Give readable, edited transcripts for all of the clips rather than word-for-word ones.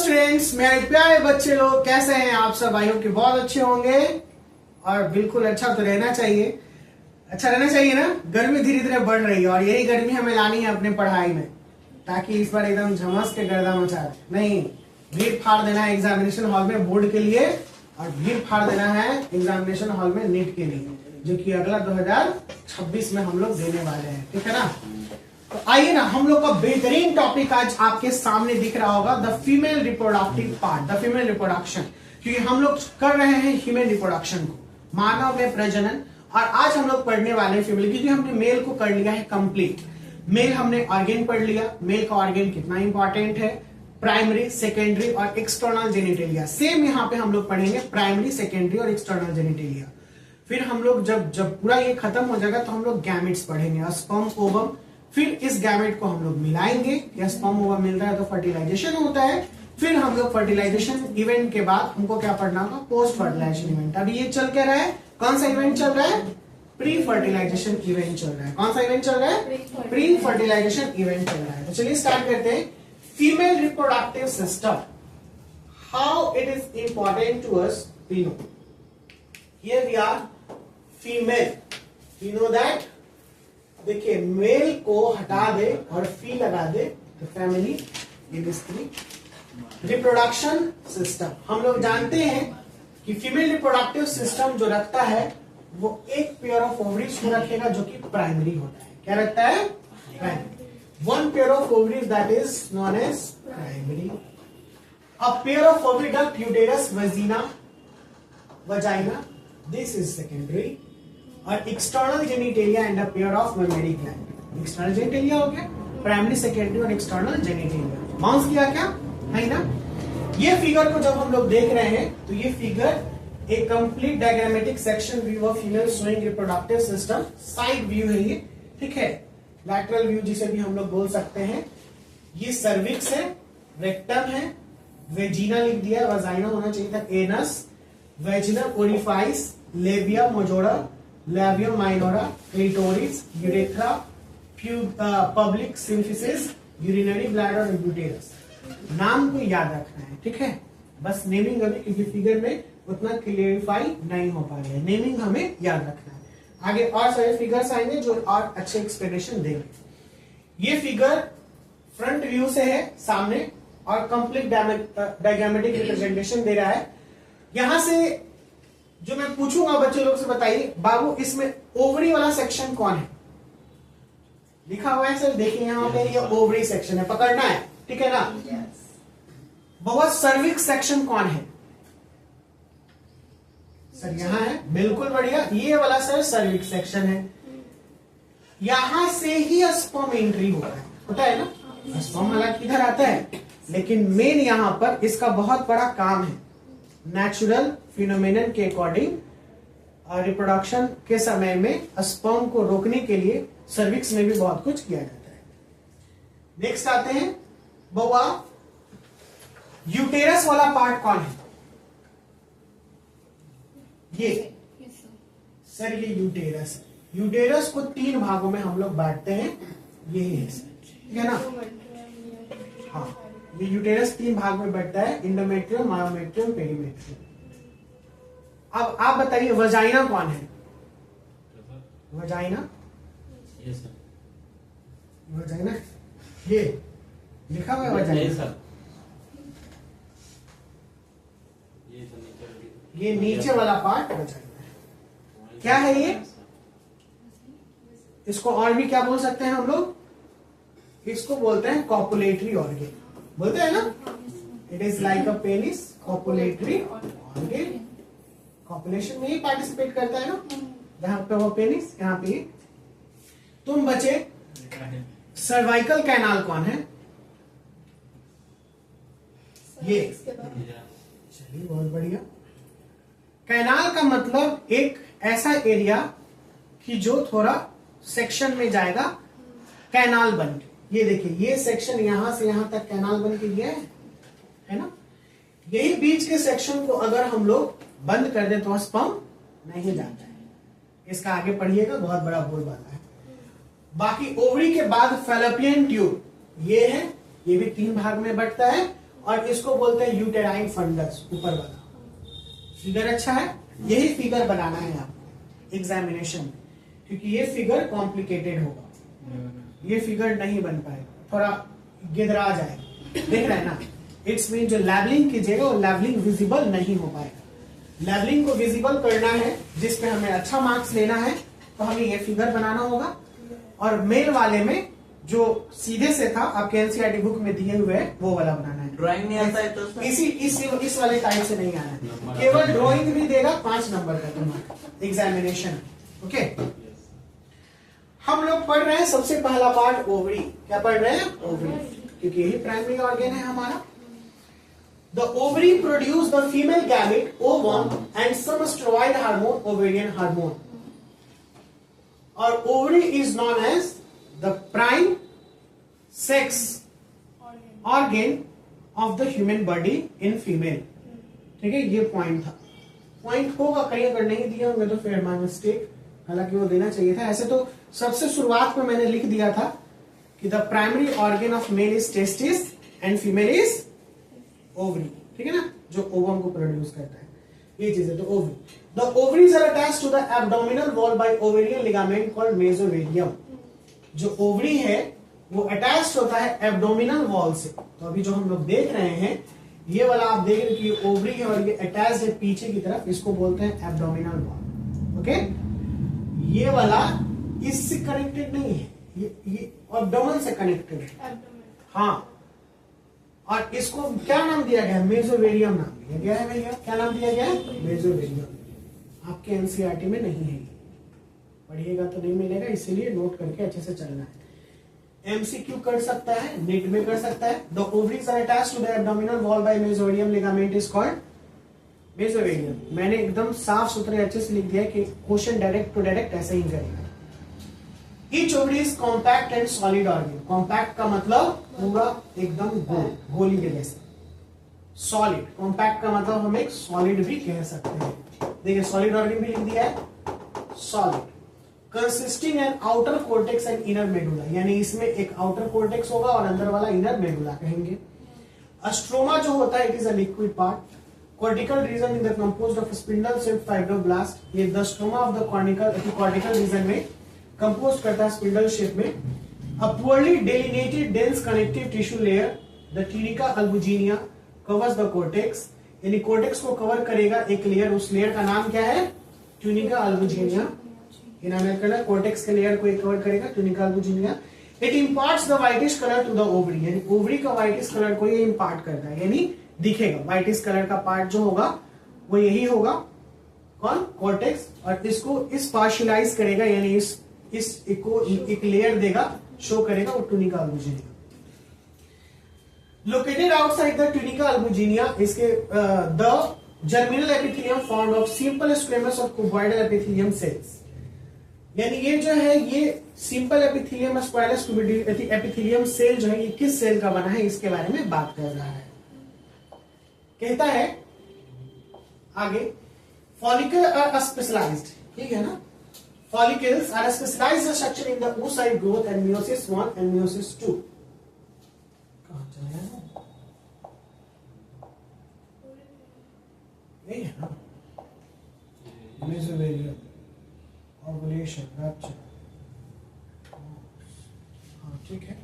Students, मेरे प्यारे बच्चे लोग कैसे हैं आप सब? आई होप कि बहुत अच्छे होंगे और बिल्कुल अच्छा तो रहना चाहिए। अच्छा रहना चाहिए ना। गर्मी धीरे धीरे बढ़ रही है और यही गर्मी हमें लानी है अपने पढ़ाई में, ताकि इस बार एकदम झमस के गर्दा मचा दे। नहीं, भीड़ फाड़ देना है एग्जामिनेशन हॉल में बोर्ड के लिए और भीड़ फाड़ देना है एग्जामिनेशन हॉल में नीट के लिए, जो कि अगला 2026 में हम लोग देने वाले हैं। ठीक है ना। तो आइए ना, हम लोग का बेहतरीन टॉपिक आज आपके सामने दिख रहा होगा, the female reproductive part, the female reproduction. क्योंकि हम लोग कर रहे हैं ह्यूमन रिप्रोडक्शन को, मानव में प्रजनन। और आज हम लोग पढ़ने वाले हैं फीमेल, क्योंकि हमने मेल को कर लिया है कंप्लीट। मेल हमने ऑर्गेन पढ़ लिया, मेल का ऑर्गेन कितना इंपॉर्टेंट है, प्राइमरी, सेकेंडरी और एक्सटर्नल जेनिटेलिया। सेम यहाँ पे हम लोग पढ़ेंगे प्राइमरी, सेकेंडरी और एक्सटर्नल जेनिटेलिया। फिर हम लोग जब पूरा ये खत्म हो जाएगा तो हम लोग गैमेट्स पढ़ेंगे, स्पर्म, ओवम। फिर इस गैमेट को हम लोग मिलाएंगे, या स्पर्म ओवम मिल रहा है तो फर्टिलाइजेशन होता है। फिर हम लोग फर्टिलाइजेशन इवेंट के बाद हमको क्या पढ़ना होगा, पोस्ट फर्टिलाइजेशन इवेंट। अभी ये चल के रहा है, कौन सा इवेंट चल रहा है? प्री फर्टिलाइजेशन इवेंट चल रहा है। कौन सा इवेंट चल रहा है? प्री फर्टिलाइजेशन इवेंट चल रहा है। तो चलिए स्टार्ट करते हैं। Female reproductive system, how it is important to us, we know. Here we are female, we know that. देखिए, मेल को हटा दे और फी लगा दे तो फैमिली, ये स्त्री। रिप्रोडक्शन सिस्टम, हम लोग जानते हैं कि फीमेल रिप्रोडक्टिव सिस्टम जो रखता है वो एक पेयर ऑफ ओवरीज को रखेगा, जो कि प्राइमरी होता है। क्या रखता है? Primary. One pair of ovaries that is known as primary. A pair of ovary duct, uterus, vagina, this is secondary. और external genitalia and a pair of mammary gland. External genitalia हो गया, primary, secondary और external genitalia. बाउंस किया क्या है ना। ये फिगर को जब हम लोग देख रहे हैं तो ये फिगर एक complete diagrammatic section view of female showing reproductive system, side view है ये। ठीक है, लैटरल व्यू जिसे भी हम लोग बोल सकते हैं। ये सर्विक्स है, रेक्टम है, वेजिना लिख दिया, वजाइना होना चाहिए था, anus, vaginal orifice, labia majora, labium minora, clitoris, urethra, pubic symphysis, urinary bladder और यूटेरस। नाम को याद रखना है, ठीक है। बस नेमिंग अभी क्योंकि फिगर में उतना क्लियरिफाई नहीं हो पा रहा है, नेमिंग हमें याद रखना है। आगे और सारे फिगर्स आएंगे जो और अच्छे एक्सप्लेनेशन देंगे। ये फिगर फ्रंट व्यू से है सामने और कंप्लीट डायग्रामेटिक रिप्रेजेंटेशन दे रहा है। यहां से जो मैं पूछूंगा बच्चे लोग से, बताइए बाबू इसमें ओवरी वाला सेक्शन कौन है? लिखा हुआ है सर, देखिए यहां पे ये ओवरी सेक्शन है, पकड़ना है, ठीक है ना। बहुत सर्विक्स सेक्शन कौन है सर? यहां है, बिल्कुल बढ़िया। ये वाला सर सर्विक्स सेक्शन है। यहां से ही स्पर्म एंट्री होता है ना। स्पर्म वाला किधर आता है, लेकिन मेन यहां पर इसका बहुत बड़ा काम है। नेचुरल फिनोमेनन के अकॉर्डिंग रिप्रोडक्शन के समय में स्पर्म को रोकने के लिए सर्विक्स में भी बहुत कुछ किया जाता है। नेक्स्ट आते हैं बउआ, यूटेरस वाला पार्ट कौन है? ये सर, ये यूटेरस है। यूटेरस को 3 भागों में हम लोग बांटते हैं, ये है सर, ठीक है ना। हाँ, ये यूटेरस 3 भाग में बढ़ता है, इंडोमेट्रियम, मायोमेट्रियम, पेरीमेट्रियम। अब आप बताइए वजाइना कौन है? वजाइना, वजाइना ये लिखा हुआ है वजाइना, ये नीचे वाला पार्ट वजाइना है। क्या है ये? इसको और भी क्या बोल सकते हैं हम लोग? इसको बोलते हैं कॉपुलेटरी ऑर्गन, बोलते हैं ना। It is like a penis, copulatory organ. Copulation में ही पार्टिसिपेट करता है ना, जहां पे वो पेनिस, यहाँ पे। तुम बचे, सर्वाइकल कैनाल कौन है? ये, चलिए बहुत बढ़िया। कैनाल का मतलब एक ऐसा एरिया कि जो थोड़ा सेक्शन में जाएगा कैनाल बन के। ये देखिए, ये सेक्शन यहां से यहां तक कैनाल बन के गया है ना। यही बीच के सेक्शन को अगर हम लोग बंद कर दे तो स्पर्म नहीं जाता है। इसका आगे पढ़िएगा, बहुत बड़ा बोलबाला है। बाकी ओवरी के बाद फैलोपियन ट्यूब ये है, ये भी 3 भाग में बंटता है। और इसको बोलते हैं यूटेराइन फंडस, ऊपर वाला। फिगर अच्छा है, यही फिगर बनाना है आपको एग्जामिनेशन में, क्योंकि ये फिगर कॉम्प्लिकेटेड होगा, ये फिगर नहीं बन पाएगा, थोड़ा गिदरा जाएगा। देख रहे हैं ना, इट्स मीन जो लेवलिंग कीजिएगा वो लेवलिंग विजिबल नहीं हो पाएगा। लेवलिंग को विजिबल करना है, जिसपे हमें अच्छा मार्क्स लेना है, तो हमें ये फिगर बनाना होगा। और मेल वाले में जो सीधे से था आपके एनसीईआरटी बुक में दिए हुए है वो वाला बनाना है। ड्राइंग नहीं आता है तो इस वाले टाइप से नहीं आना है, केवल ड्राइंग भी देगा 5 नंबर का तुम्हारा एग्जामिनेशन। ओके, हम लोग पढ़ रहे हैं सबसे पहला पार्ट ओवरी। क्या पढ़ रहे हैं? ओवरी, क्योंकि यही प्राइमरी ऑर्गन है हमारा। The ovary produce the female gamete ovum and some steroid hormone, ovarian hormone. और ovary is known as the prime sex organ of the human body in female. ठीक है, ये पॉइंट था। Point होगा कहीं, अगर नहीं दिया होंगे तो फिर माय मिस्टेक, हालांकि वो देना चाहिए था। ऐसे तो सबसे शुरुआत में मैंने लिख दिया था कि the primary organ of male is testis and female is ovary, ठीक है ना, जो ओवम को प्रोड्यूस करता है, ये चीज है। तो ovary, the ovaries are attached to the abdominal wall by ovarian ligament called mesovarium. जो ओवरी है वो अटैच्ड होता है एब्डोमिनल वॉल से। तो अभी जो हम लोग देख रहे हैं, ये वाला आप देख रहे हैं कि ओवरी है और ये अटैच्ड है पीछे की तरफ, इसको बोलते हैं एब्डोमिनल वॉल। ओके, ये वाला इससे कनेक्टेड नहीं है, ये एब्डोमेन से कनेक्टेड है। हाँ, और इसको क्या नाम दिया गया है? मेसोवेरियम नाम दिया गया है भैया। क्या नाम दिया गया है? मेसोवेरियम। आपके एनसीईआरटी में नहीं है, पढ़िएगा तो नहीं मिलेगा, इसीलिए नोट करके अच्छे से चलना है। एमसीक्यू कर सकता है, नेट में कर सकता है। The ovaries are attached to the abdominal wall by mesovarium ligament is called mesovarium. मैंने एकदम साफ सुथरे अच्छे से लिख दिया कि क्वेश्चन डायरेक्ट टू डायरेक्ट ऐसे ही करेगा। Each ovary is compact and solid organ. Compact का मतलब पूरा एकदम गोल, गोली के जैसे। Solid, compact का मतलब हम एक solid भी कह सकते हैं। देखिए solid organ भी लिख दिया है, solid, consisting an outer cortex and inner medulla, यानी इसमें एक outer cortex होगा और अंदर वाला inner medulla कहेंगे। Stroma जो होता है, it is a liquid part. Cortical region in the composed of spindle shaped fibroblast. ये the stroma of the cortical region में कंपोज करता है स्पिंडल शेप में। Upwardly delineated dense connective tissue layer, the tunica albuginea covers the cortex, यानी cortex को cover करेगा एक layer, उस लेयर का नाम क्या है? Tunica albuginea. ये नाम याद करना, कोर्टेक्स के लेयर को कवर करेगा tunica albuginea. It imparts the whitish colour to the ovary, यानी ओवरी का व्हाइटिश कलर को ये इंपार्ट करता है, यानी दिखेगा। व्हाइटिश कलर का पार्ट जो होगा वो यही होगा, कौन? कोर्टेक्स। और इसको इस पार्शियलाइज करेगा, यानी इसको एक लेयर देगा, शो करेगा, वो tunica albuginea. Located outside the tunica albuginea, इसके the germinal epithelium found of simple squamous of cuboidal epithelium cells, यानी ये जो है ये simple epithelium squamous epithelium cell जो है ये किस सेल का बना है, इसके बारे में बात कर रहा है। कहता है आगे, फॉलिकल आर स्पेशलाइज्ड, ठीक है ना, follicles are a specialized structure in the oocyte growth and meiosis 1 and meiosis 2. कहाँ चला गया? यही है ना, मेसोवेरियम, ओवुलेशन, रप्चर। हाँ ठीक है,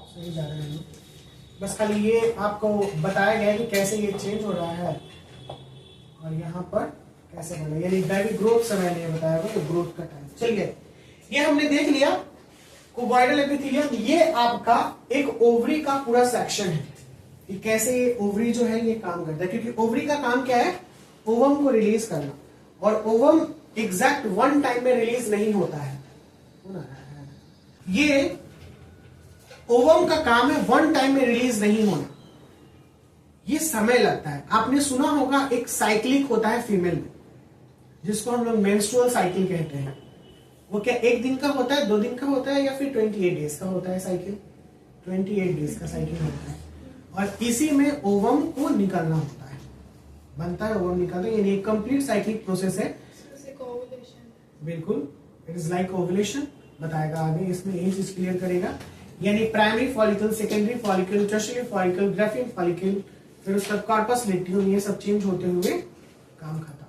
सही जा रहे हैं। बस खाली ये आपको बताया गया है कि कैसे ये चेंज हो रहा है और यहाँ पर कैसे बना, यानी बेबी ग्रोथ समय नहीं बताया गया, तो ग्रोथ का टाइम। चलिए, ये हमने देख लिया क्यूबॉइडल एपिथेलियम। ये आपका एक ओवरी का पूरा सेक्शन है कि कैसे ये ओवरी जो है ये काम करता है, क्योंकि ओवरी का काम क्या है? ओवम को रिलीज करना, और ओवम एग्जैक्ट 1 टाइम में रिलीज नहीं होता है। ये ओवम का काम है 1 टाइम में रिलीज नहीं होना, ये समय लगता है। आपने सुना होगा एक साइक्लिक होता है फीमेल में, जिसको हम लोग मेंस्ट्रुअल साइकिल कहते हैं। वो क्या 1 दिन का होता है, 2 दिन का होता है, या फिर 28 डेज का होता है साइकिल? 28 डेज का साइकिल होता है। और इसी में ओवम को निकलना होता है, बनता है ओवम निकलता है, यानी कंप्लीट साइक्लिक प्रोसेस है। बिल्कुल, इट इज लाइक ओवुलेशन, बताएगा आगे, इसमें यही चीज क्लियर करेगा यानी primary follicle, secondary follicle, tertiary follicle, Graafian follicle, फिर उसका कॉर्पस लिटियम, ये सब चेंज होते हुए काम खत्म।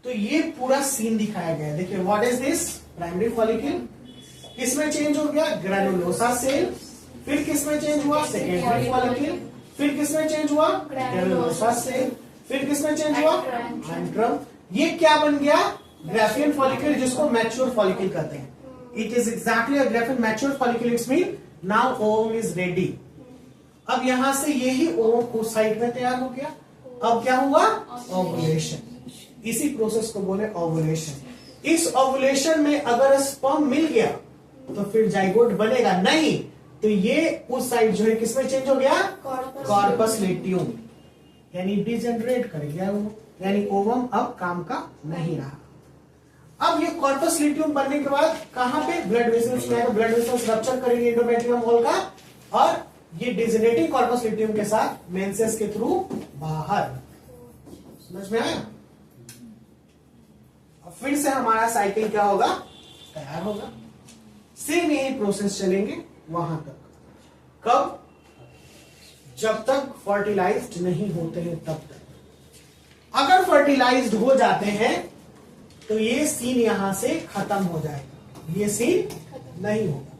तो ये पूरा सीन दिखाया गया है। देखिए what is this, primary follicle, किसमें चेंज हो गया, ग्रैनुलोसा सेल, फिर किसमें चेंज हुआ, सेकेंडरी फॉलिकल, फिर किसमें चेंज हुआ, ग्रैनुलोसा सेल, फिर किसमें चेंज हुआ, एंट्रम। ये क्या बन गया, ग्राफियन फॉलिकल, जिसको मैच्योर फॉलिकल कहते हैं। It is exactly a Graafian mature follicle, it's mean now ovum is ready. अब यहां से यही ओवम उस साइड में तैयार हो गया। अब क्या हुआ, ओवुलेशन। इसी प्रोसेस को बोले ओवुलेशन। इस ओवुलेशन में अगर स्पर्म मिल गया तो फिर जाइगोट बनेगा, नहीं तो ये उस साइड जो है किसमें चेंज हो गया, कॉर्पस लिटियम, यानी डिजेनरेट कर गया वो, यानी ओवम अब काम का नहीं रहा। अब ये कॉर्पस लिटियम बनने के बाद कहां पे, ब्लड वेसल्स में, ब्लड वेसल्स रप्चर करेंगे एंडोमेट्रियम वॉल का, और ये डिजेनरेटिंग कॉर्पस लिटियम के साथ मेंसेस के थ्रू बाहर। समझ में आया। अब फिर से हमारा साइकिल क्या होगा, तैयार होगा। सेम यही प्रोसेस चलेंगे वहां तक। कब, जब तक फर्टिलाइज्ड नहीं होते हैं तब तक। अगर फर्टिलाइज्ड हो जाते हैं तो ये सीन यहां से खत्म हो जाएगा, ये सीन नहीं होगा।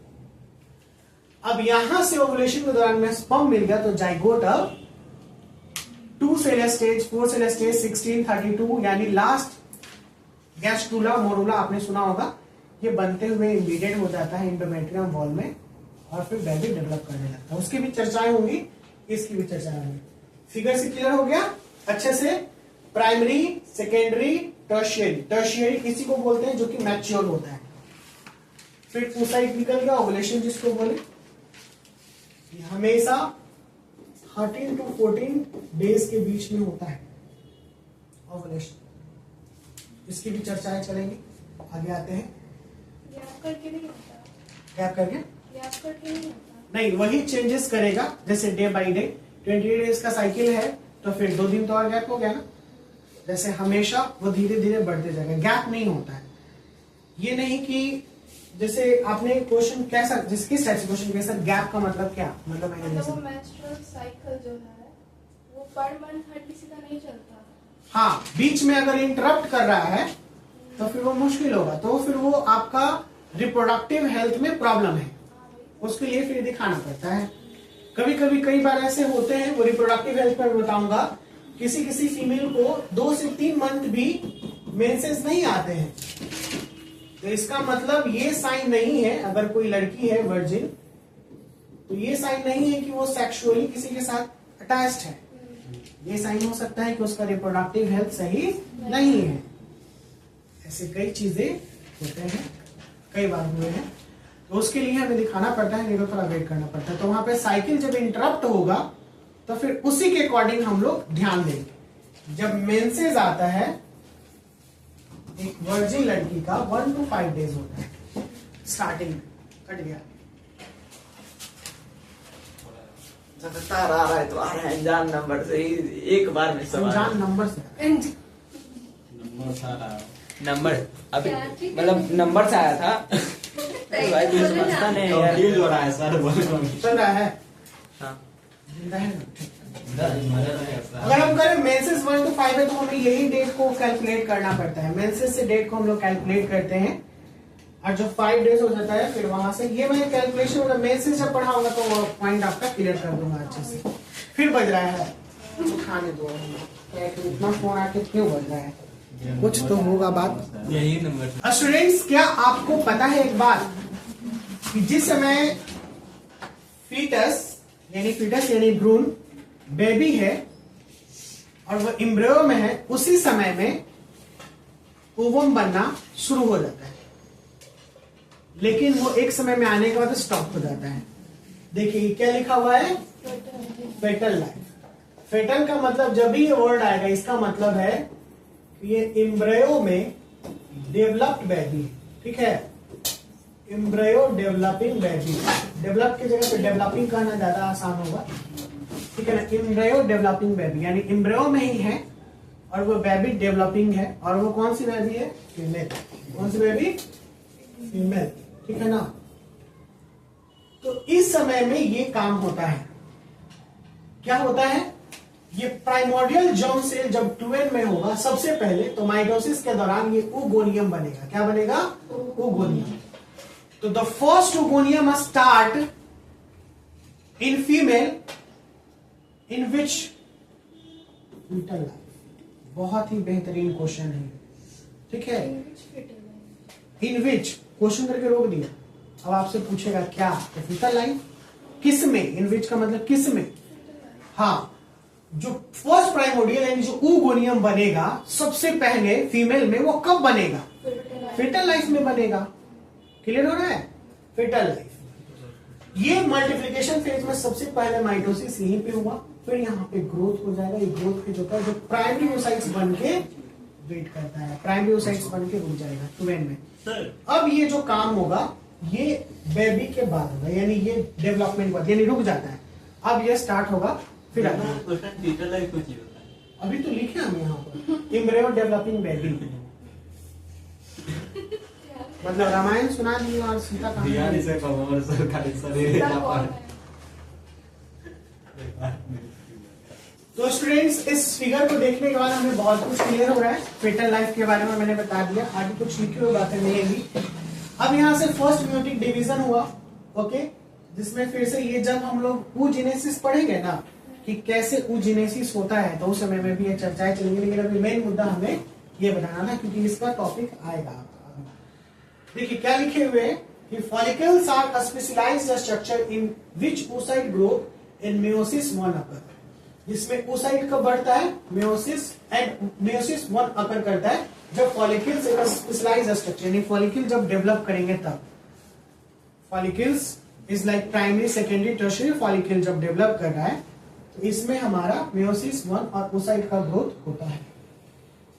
अब यहां से ओवुलेशन के दौरान में स्पर्म मिल गया तो जाइगोट अब 2 सेल स्टेज, 4 सेल स्टेज, 16, 32 यानी लास्ट गैस्ट्रुला मोरुला आपने सुना होगा, ये बनते हुए इम्बीडेड हो जाता है एंडोमेट्रियम वॉल में और फिर बेबी डेवलप करने लगता है। उसकी भी चर्चाएं होंगी, इसकी भी चर्चाएं होंगी। फिगर से क्लियर हो गया अच्छे से। Primary, secondary, tertiary. टर्शियरी किसी को बोलते हैं जो कि मैच्योर होता है। फिर टू साइड निकल गया ओवुलेशन जिसको बोले, हमेशा 13 to 14 डेज के बीच में होता है ओवुलेशन। इसकी भी चर्चाएं चलेंगी। आगे आते हैं। गैप करके नहीं होता, गैप करके गैप करके नहीं होता, नहीं, वही चेंजेस करेगा जैसे डे बाय डे। 28 डेज का साइकिल है तो फिर 2 दिन तो और गैप हो गया ना, जैसे हमेशा वो धीरे धीरे बढ़ते जाएगा, गैप नहीं होता है। ये नहीं कि जैसे आपने क्वेश्चन कैसा, जिस किस टाइप से क्वेश्चन किया सर, गैप का मतलब क्या, मतलब वो मेंस्ट्रुअल साइकिल जो है वो पर मंथ हर किसी का नहीं चलता। हाँ, बीच में अगर इंटरप्ट कर रहा है तो फिर वो मुश्किल होगा, तो फिर वो आपका रिप्रोडक्टिव हेल्थ में प्रॉब्लम है, उसके लिए फिर दिखाना पड़ता है। कभी कभी कई बार ऐसे होते हैं, वो रिप्रोडक्टिव हेल्थ में बताऊंगा, किसी किसी फीमेल को 2 से 3 मंथ भी मेंसेस नहीं आते हैं, तो इसका मतलब ये साइन नहीं है, अगर कोई लड़की है वर्जिन तो ये साइन नहीं है कि वो सेक्सुअली किसी के साथ अटैच्ड है। ये साइन हो सकता है कि उसका रिप्रोडक्टिव हेल्थ सही नहीं है। ऐसे कई चीजें होते हैं, कई बार हुए हैं, तो उसके लिए हमें दिखाना पड़ता है, नहीं तो थोड़ा वेट करना पड़ता है। तो वहां पे साइकिल जब इंटरप्ट होगा तो फिर उसी के अकॉर्डिंग हम लोग ध्यान देंगे। जब मेंसेस आता है एक वर्जिन लड़की का 1 to 5 डेज होता है स्टार्टिंग में। कट गया लगातार आ रहा है तो आ रहा है, अनजान नंबर से ही एक बार में सब अनजान नंबर से नंबर अभी मतलब नंबर से आया था। भाई तू समझता नहीं यार, कंफ्यूज हो रहा है सर, चल रहा है। हाँ। जिंदा है ना। अगर हम करें मेंसेस 1 to 5 है तो हमें यही डेट को कैलकुलेट करना पड़ता है। मेंसेस से डेट को हम लोग कैलकुलेट करते हैं और जो 5 डेज हो जाता है फिर वहां से ये मैं कैलकुलेशन होगा। मेंसेस जब पढ़ाऊंगा तो वो पॉइंट आपका क्लियर कर दूंगा अच्छे से। फिर बज रहा है, उठाने दो, इतना फोन आके क्यों बज रहा है, कुछ तो होगा बात। यही नंबर। स्टूडेंट्स, क्या आपको पता है एक बात कि जिस समय फीटस यानी भ्रूण बेबी है और वो एम्ब्रियो में है, उसी समय में ओवम बनना शुरू हो जाता है, लेकिन वो एक समय में आने के बाद स्टॉप हो जाता है। देखिए क्या लिखा हुआ है, फेटल लाइफ। फेटल का मतलब जब भी ये वर्ड आएगा इसका मतलब है कि ये एम्ब्रियो में डेवलप्ड बेबी है, ठीक है। एम्ब्रियो डेवलपिंग बेबी, डेवलप की जगह पे डेवलपिंग कहना ज्यादा आसान होगा, ठीक है ना। एम्ब्रियो डेवलपिंग बेबी यानी एम्ब्रियो में ही है और वो बेबी डेवलपिंग है, और वो कौन सी बेबी है, फीमेल। कौन सी बेबी, फीमेल, ठीक है ना। तो इस समय में ये काम होता है। क्या होता है? ये प्राइमोर्डियल जर्म सेल जब 2n में होगा सबसे पहले, तो माइटोसिस के दौरान ये ओगोनियम बनेगा। क्या बनेगा? ओगोनियम। तो the first oogonium start in female in which foetal life. बहुत ही बेहतरीन क्वेश्चन है, ठीक है। इन विच क्वेश्चन करके रोक दिया। अब आपसे पूछेगा क्या? तो फीटल लाइफ किस में? इन विच का मतलब किस में? हाँ, जो फर्स्ट प्राइमोर्डियल यानी जो ओगोनियम बनेगा सबसे पहले फीमेल में, वो कब बनेगा? फीटल लाइफ में बनेगा। क्लियर हो रहा है? Foetal life. ये मल्टीप्लिकेशन फेज में सबसे पहले माइटोसिस यहीं पे हुआ, फिर यहाँ पे ग्रोथ हो जाएगा। ये ग्रोथ फेज होता है जो प्राइमरी oocytes बन के वेट करता है, प्राइमरी oocytes बन के रुक जाएगा 2n में। अब ये जो काम होगा ये बेबी के बाद होगा, यानी ये डेवलपमेंट के बाद, यानी रुक जाता है। अब ये स्टार्ट होगा फिर अभी तो लिखे हम यहाँ पर एम्ब्रियो डेवलपिंग बेबी, मतलब रामायण सुना दी और सीता कहानी। तो स्टूडेंट्स, इस फिगर को देखने के बाद हमें बहुत कुछ क्लियर हो रहा है। फेटल लाइफ के बारे में मैंने बता दिया, आगे कुछ लिखी हुई बातें मिलेंगी। अब यहाँ से फर्स्ट म्यूटिक डिवीजन हुआ, ओके, जिसमें फिर से ये जब हम लोग oogenesis पढ़ेंगे ना कि कैसे oogenesis होता है, तो उस समय में भी ये चर्चाएं चलेंगी। लेकिन अभी मेन मुद्दा हमें ये बताना था क्योंकि इसका टॉपिक आएगा। देखिए क्या लिखे हुए हैं कि follicles are a specialized structure in which oocyte grow in meiosis 1 occur। जिसमें oocyte कब बढ़ता है? meiosis 1 occur करता है जब follicles एक specialized structure, यानी follicle जब डेवलप करेंगे तब। follicles is like primary, secondary, tertiary follicle जब डेवलप कर रहा है तो इसमें हमारा meiosis 1 और oocyte का ग्रोथ होता है।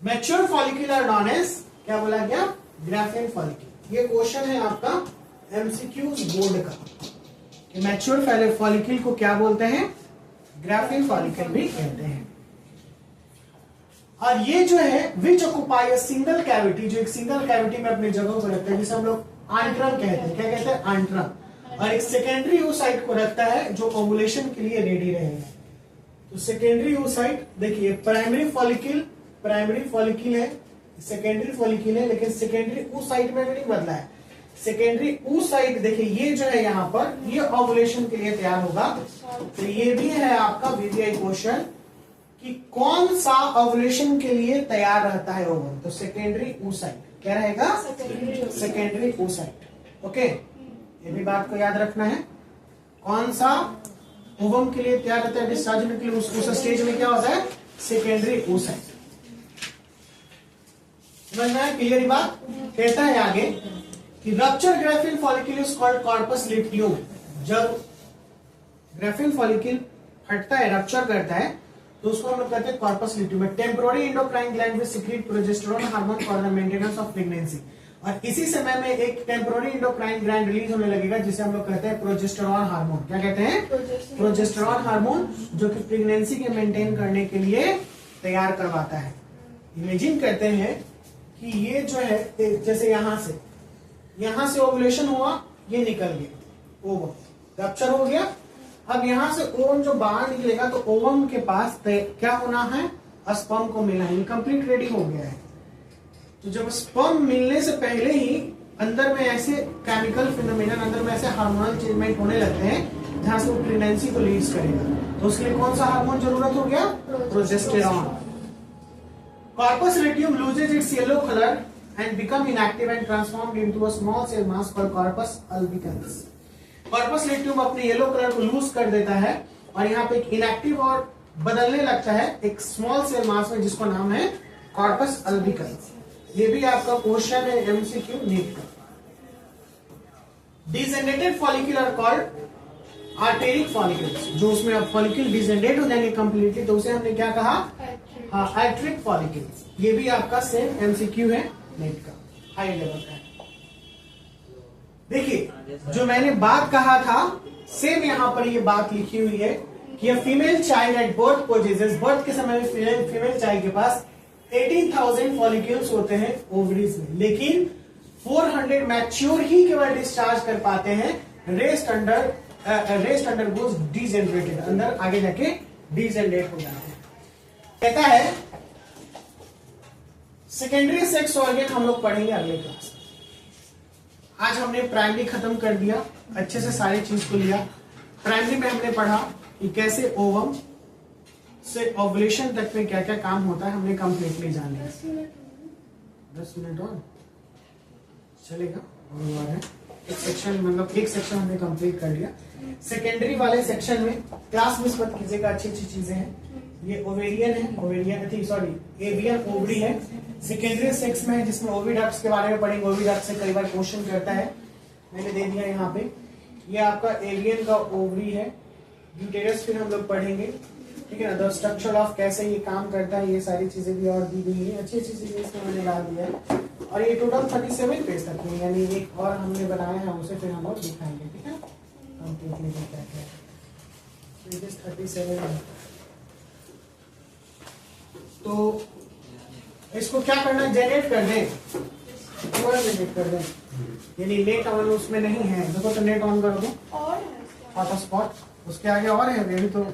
mature follicle are known as, क्या बोला गया? Graphene follicle। ये क्वेश्चन है आपका एमसीक्यूज बोर्ड का कि मैच्योर फॉलिकल को क्या बोलते हैं? ग्राफिन फॉलिकल भी कहते हैं। और ये जो है विच ऑक्युपाई अ सिंगल कैविटी, जो एक सिंगल कैविटी में अपनी जगह को रखता है, जिसे हम लोग आंट्रम कहते हैं। क्या कहते हैं? आंट्रम। और एक सेकेंडरी oocyte को रखता है जो ओवुलेशन के लिए रेडी रहेगा। तो सेकेंडरी oocyte, देखिए प्राइमरी फॉलिकल है, सेकेंडरी फॉलिकल है, लेकिन सेकेंडरी oocyte में नहीं बदला है। सेकेंडरी oocyte देखिए ये जो है यहाँ पर, ये ओवुलेशन के लिए तैयार होगा। तो ये भी है आपका वीवीआई क्वेश्चन कि कौन सा ओवुलेशन के लिए तैयार रहता है ओवम? तो सेकेंडरी oocyte। क्या रहेगा? Secondary oocyte। ओके, ये भी बात को याद रखना है। कौन सा ओवम के लिए तैयार रहता है डिस्चार्ज होने के लिए? उस स्टेज में क्या होता है? Secondary oocyte। समझ में आया? क्लियर बात? कहता है आगे कि rupture graafian follicle is called corpus luteum. जब ग्राफिन फॉलिकल फटता है, रप्चर करता है, तो उसको हम लोग कहते हैं corpus luteum. Temporary endocrine gland will secrete progesterone hormone for the maintenance of pregnancy. और इसी समय में एक टेम्पोररी एंडोक्राइन ग्लैंड रिलीज होने लगेगा जिसे हम लोग कहते हैं प्रोजेस्टेरोन हार्मोन। क्या कहते हैं? प्रोजेस्टेरोन हार्मोन, जो कि प्रेगनेंसी के मेंटेन करने के लिए तैयार करवाता है। इमेजिन करते हैं कि ये जो है, जैसे यहां से ओवुलेशन हुआ, ये निकल गया, ओवम रप्चर हो गया। अब यहां से ओवम जो बाहर निकलेगा तो ओवम के पास क्या होना है? स्पर्म को मिलना है, कंप्लीट रेडी हो गया है। तो जब स्पर्म मिलने से पहले ही अंदर में ऐसे केमिकल फिनोमेनन, अंदर में ऐसे हार्मोनल चेंजमेंट होने लगते हैं जहां से वो प्रेगनेंसी को लीड करेगा। तो उसके लिए कौन सा हार्मोन जरूरत हो गया? Progesterone. Corpus luteum loses its yellow color and become inactive and transformed into a small cell mass called corpus albicans। Corpus luteum अपने येलो कलर को लूज कर देता है और यहाँ पे एक इनएक्टिव और बदलने लगता है एक स्मॉल सेल मास में, जिसको नाम है कॉर्पस अल्बिकन्स। ये भी आपका क्वेश्चन है एमसीक्यू नीट का। Degenerated follicle are called atretic follicles. जो उसमें अब फॉलिकल डिजेनरेट हो जाएंगे कंप्लीटली, तो उसे हमने क्या कहा? हाँ, आर्टेरिक फॉलिकल्स। ये भी आपका सेम एमसीक्यू है नीट का, हाई लेवल का है। देखिए जो मैंने बात कहा था, सेम यहाँ पर ये बात लिखी हुई है कि female child at birth possesses, birth के समय में फीमेल चाइल्ड के पास 18,000 फॉलिक्यूल्स होते हैं ओवरीज में, लेकिन 400 मैच्योर ही केवल डिस्चार्ज कर पाते हैं रेस्ट अंडरगोज डीजेनरेटेड, अंदर आगे जाके डीजेनरेट हो जाते हैं। कहता है सेकेंडरी सेक्स ऑर्गन हम लोग पढ़ेंगे अगले क्लास में। आज हमने प्राइमरी खत्म कर दिया, अच्छे से सारी चीज को लिया। प्राइमरी में हमने पढ़ा कि कैसे ओवम से ओवुलेशन तक में क्या क्या काम होता है, हमने कंप्लीटली जान लिया। 10 मिनट और चलेगा और है एक सेक्शन, मतलब एक सेक्शन हमने कंप्लीट कर लिया। सेकेंडरी वाले सेक्शन में क्लास मिस मत कीजिएगा, अच्छी अच्छी चीजें हैं। ये ओवेरियन है, ओवेरियन थी सॉरी एवियन ओवरी है। सेकेंडरी सेक्स में है जिसमें ओविडक्ट्स के बारे में पढ़ेंगे। ओविडक्ट्स से कई बार क्वेश्चन करता है, मैंने दे दिया यहाँ पे। ये आपका एवियन का ओवरी है। यूटेरस फिर हम लोग पढ़ेंगे, ठीक है ना। द स्ट्रक्चर ऑफ कैसे ये काम करता है, ये सारी चीजें भी और दी गई है, अच्छी अच्छी चीजें इसमें मैंने डाल दिया है। और ये टोटल 37 पेज तक है, यानी एक और हमने बनाया है, उसे फिर हम लोग दिखाएंगे, ठीक है। कंप्लीटली क्या क्या है, 37 है। तो इसको क्या करना, जनरेट कर दें, पूरा जनरेट कर दें, यानी नेट ऑन उसमें नहीं है। देखो तो नेट ऑन कर दो, और है हॉटस्पॉट उसके आगे और है, अभी तो